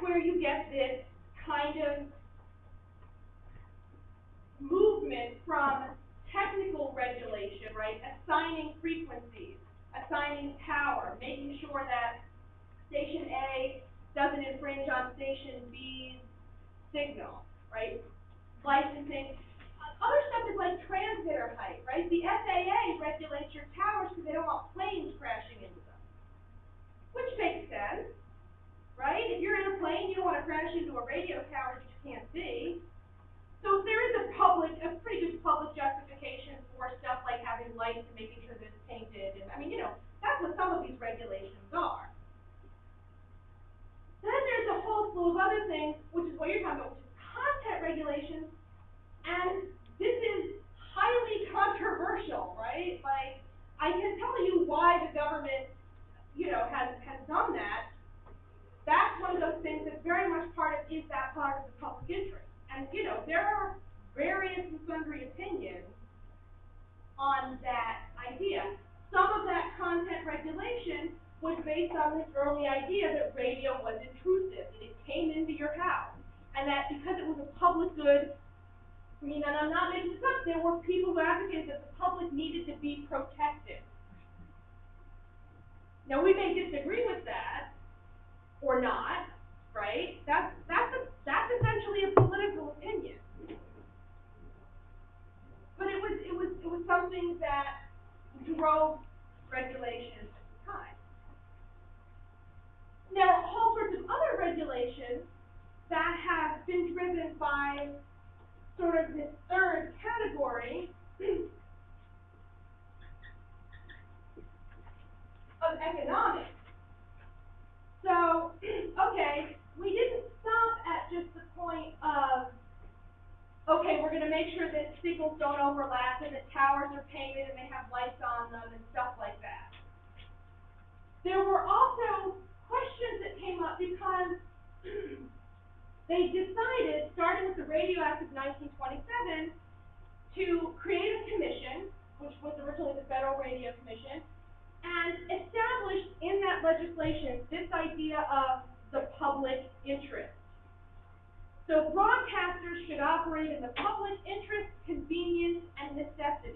where you get this kind of movement from technical regulation, right? Assigning frequencies, assigning power, making sure that station A doesn't infringe on station B's signal, right? Licensing. Other stuff is like transmitter height, right? The FAA regulates your towers because they don't want planes crashing into them, which makes sense, right? If you're in a plane, you don't want to crash into a radio tower that you can't see. So there is a pretty good public justification for stuff like having lights and making sure that it's painted, and I mean, you know, that's what some of these regulations are. Then there's a whole slew of other things, which is what you're talking about, which is content regulations, and this is highly controversial, right? Like, I can tell you why the government, you know, has done that. That's one of those things that's very much is that part of the public interest. And, you know, there are various and sundry opinions on that idea. Some of that content regulation was based on this early idea that radio was intrusive, that it came into your house, and that because it was a public good, I mean, and I'm not making this up, there were people who advocated that the public needed to be protected. Now, we may disagree with that, or not, right? That's essentially a political opinion. But it was something that drove regulation at the time. Now, whole sorts of other regulations that have been driven by sort of this third category of economics. So, okay, we didn't stop at just the point of, okay, we're going to make sure that signals don't overlap and that towers are painted and they have lights on them and stuff like that. There were also questions that came up because they decided, starting with the Radio Act of 1927, to create a commission, which was originally the Federal Radio Commission, and established in that legislation this idea of the public interest. So broadcasters should operate in the public interest, convenience, and necessity.